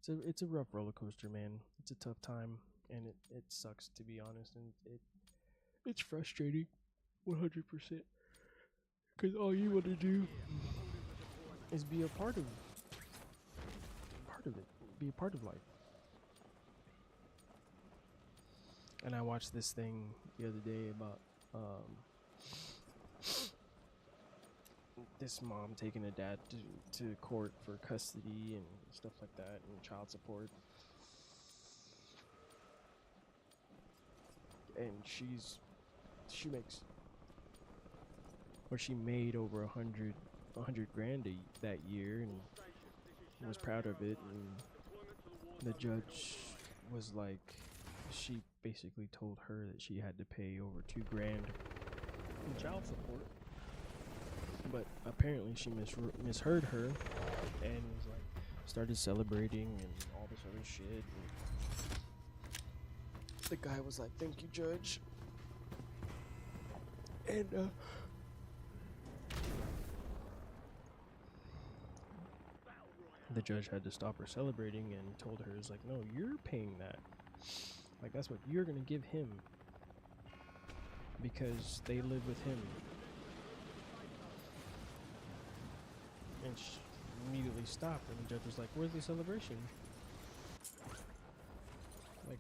It's a rough roller coaster, man. It's a tough time, and it sucks, to be honest, and it's frustrating, 100%. Because all you want to do is be a part of it, be a part of life. And I watched this thing the other day about this mom taking a dad to court for custody and stuff like that, and child support. And she made over 100 grand that year, and was proud of it. And the judge was like, she basically told her that she had to pay over 2 grand in child support. But apparently she misheard her, and was like, started celebrating and all this other shit. And the guy was like, "Thank you, judge." And the judge had to stop her celebrating and told her, "Is like, no, you're paying that. Like, that's what you're gonna give him, because they live with him." And she immediately stopped, and the judge was like, "Where's the celebration?" Like,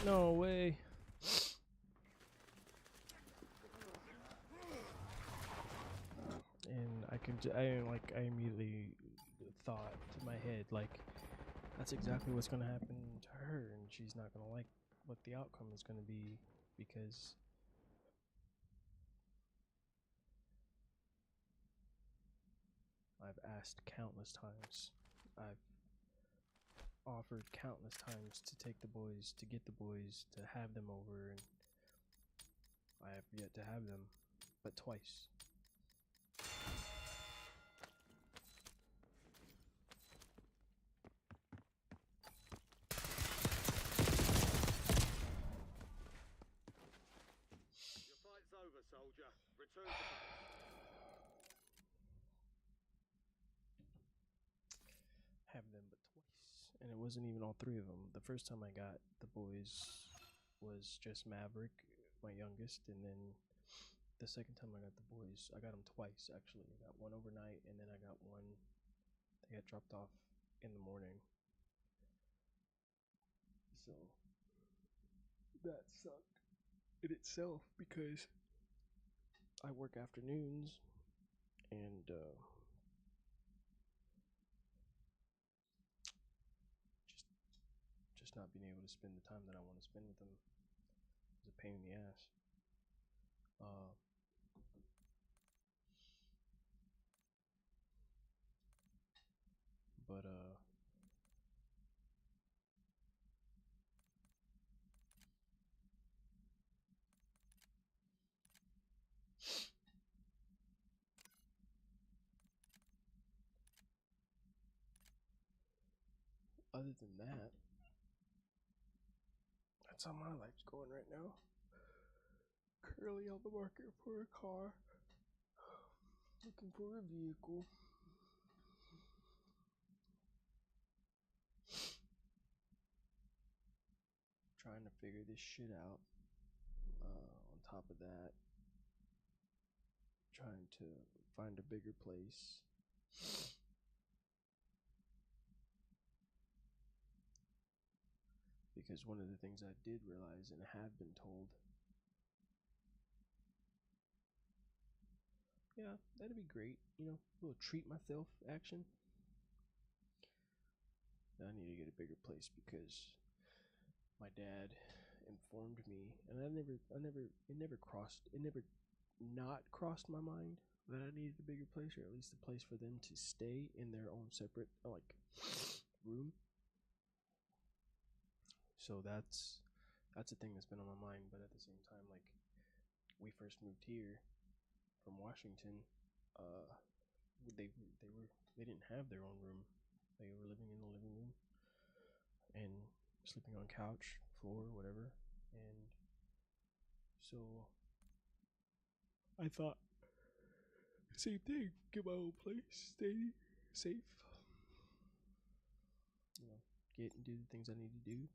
No way. And I immediately thought to my head, like, that's exactly what's gonna happen to her, and she's not gonna like what the outcome is gonna be, because I've asked countless times. I've offered countless times to take the boys, to get the boys, to have them over, and I have yet to have them, but twice. Your fight's over, soldier. Return to base. Have them but twice. And it wasn't even all three of them. The first time I got the boys was just Maverick, my youngest, and then the second time I got the boys, I got them twice actually. I got one overnight, and then I got one that got dropped off in the morning. So that sucked in itself because I work afternoons, and just not being able to spend the time that I want to spend with them is a pain in the ass. But other than that, that's how my life's going right now. Currently on the market for a car, looking for a vehicle. Trying to figure this shit out. On top of that, trying to find a bigger place. Because one of the things I did realize and have been told, yeah, that'd be great, you know, a little treat myself action. I need to get a bigger place because my dad informed me, and it never not crossed my mind that I needed a bigger place, or at least a place for them to stay in their own separate, like, room. So that's a thing that's been on my mind. But at the same time, like, we first moved here from Washington, they didn't have their own room. They were living in the living room and sleeping on couch, floor, whatever. And so I thought, same thing, get my own place, stay safe, you know, get and do the things I need to do,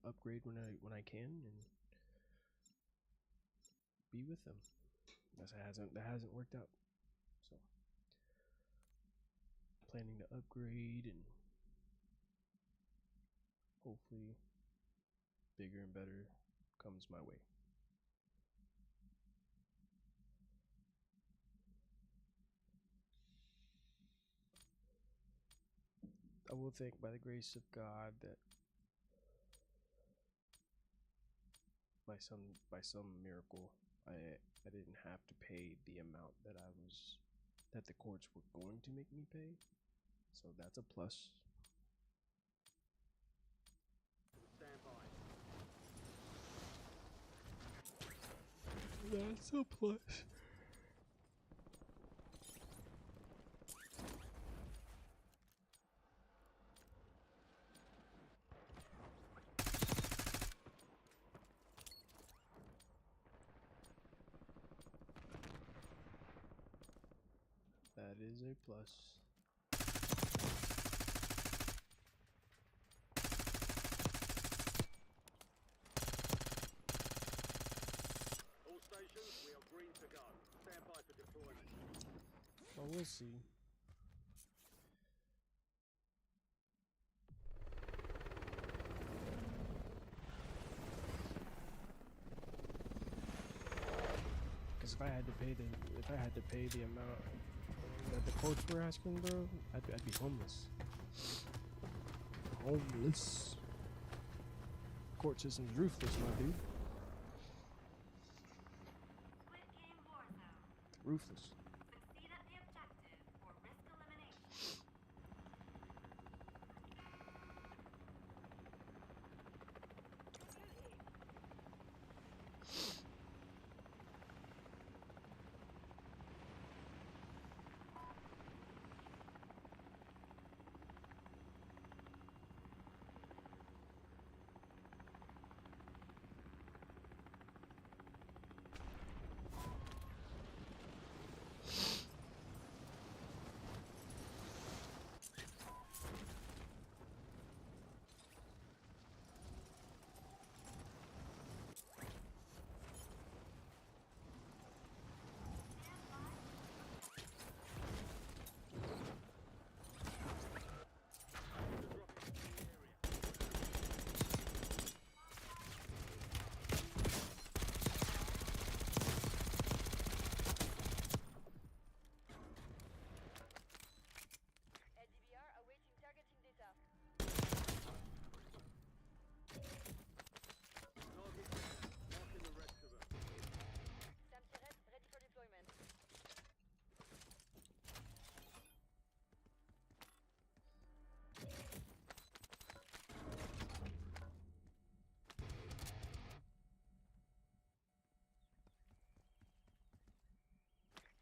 upgrade when I can, and be with them. That hasn't worked out. So planning to upgrade, and hopefully bigger and better comes my way. I will think by the grace of God that by some miracle I didn't have to pay the amount that the courts were going to make me pay. So that's a plus. Stand by. That's a plus. That is a plus. All stations, we are green to go. Stand by for deployment. Well, we'll see. if I had to pay the amount that the courts were asking, bro, I'd be homeless. Homeless. Court system's ruthless, my dude. Squid Game Warzone. Ruthless. Succeed at the objective or risk elimination. LDBR awaiting targeting data. Target down. Marking the rest of them. SAM turret ready for deployment.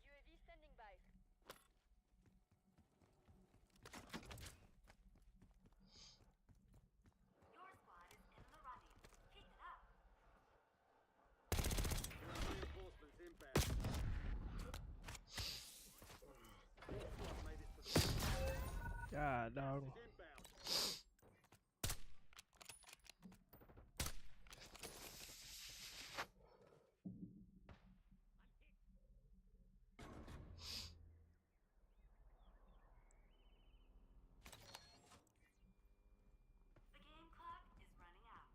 UAV standing by. Your squad is in the running. Keep it up. Reinforcements inbound. Your squad made it to the God, dog. is inbound. The game clock is running out.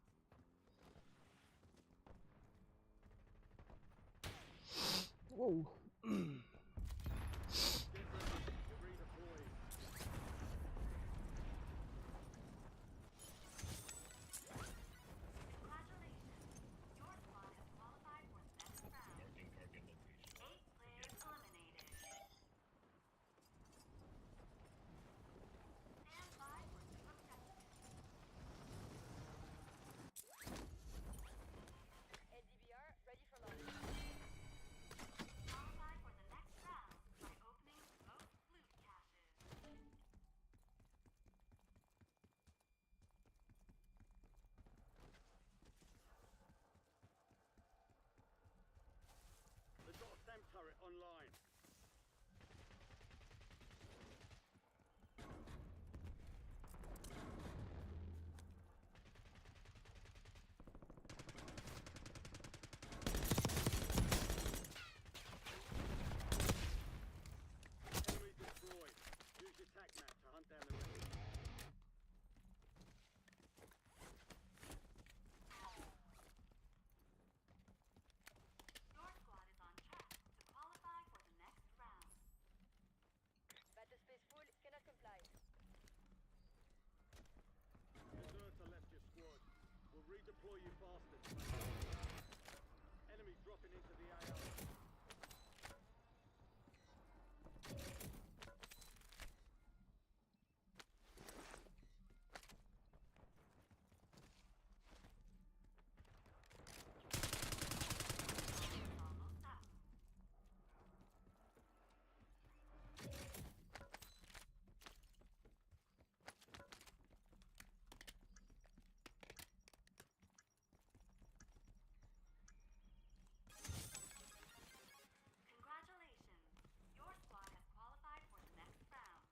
Whoa. Get ready to redeploy. Congratulations. Your squad has qualified for the next round. 8 players eliminated. Stand by for new objectives. LDBR ready for launch. Qualify for the next round by opening the most loot caches. They've got a SAM turret online. Enemy destroyed. Use your tac map to hunt down the rest. Your squad is on track to qualify for the next round. Battle space full, cannot comply. Deserter left your squad. We'll redeploy you faster. Enemy dropping into the AO. Almost up. Congratulations. Your squad has qualified for the next round.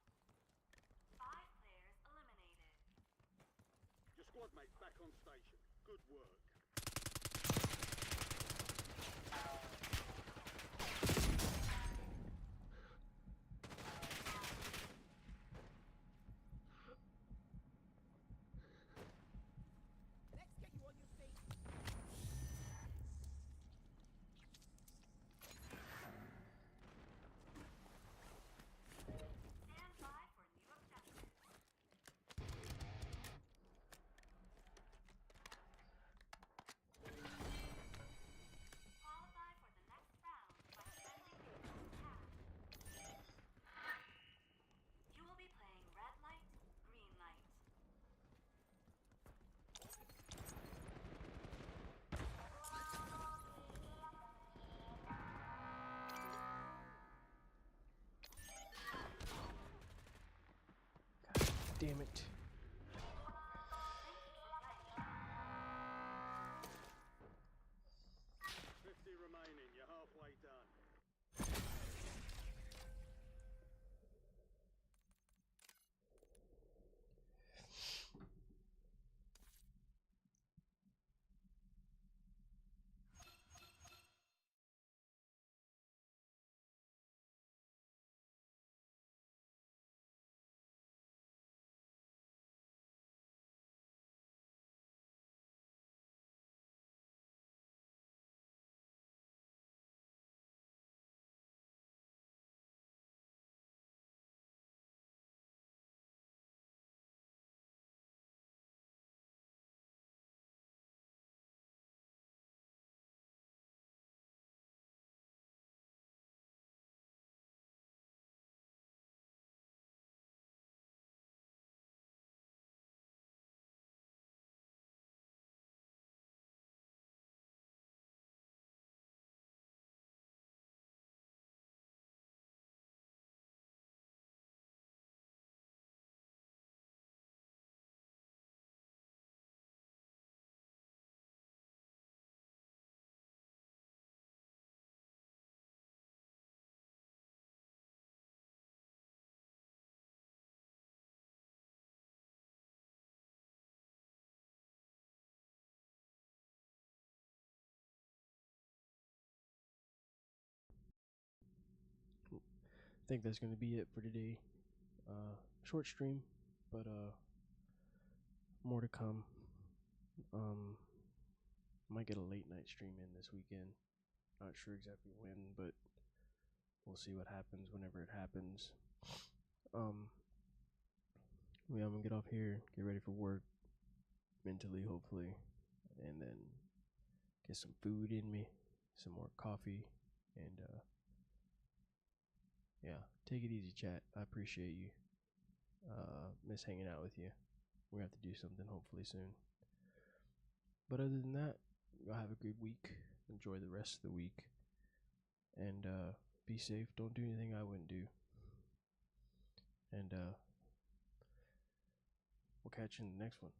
5 players eliminated. Your squad mate's back on station. Good work. damn it. 50 remaining. You're halfway done. I think that's going to be it for today. Short stream, but more to come. Might get a late night stream in this weekend. Not sure exactly when, but we'll see what happens whenever it happens. Yeah, I'm gonna get off here, get ready for work mentally, hopefully, and then get some food in me, some more coffee, and yeah, take it easy, chat. I appreciate you. Miss hanging out with you. We have to do something hopefully soon. But other than that, y'all have a good week. Enjoy the rest of the week, and be safe. Don't do anything I wouldn't do. And we'll catch you in the next one.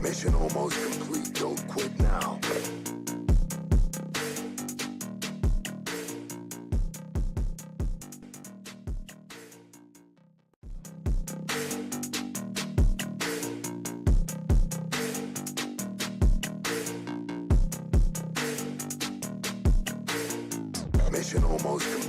Mission almost complete. Don't quit now. Mission almost complete.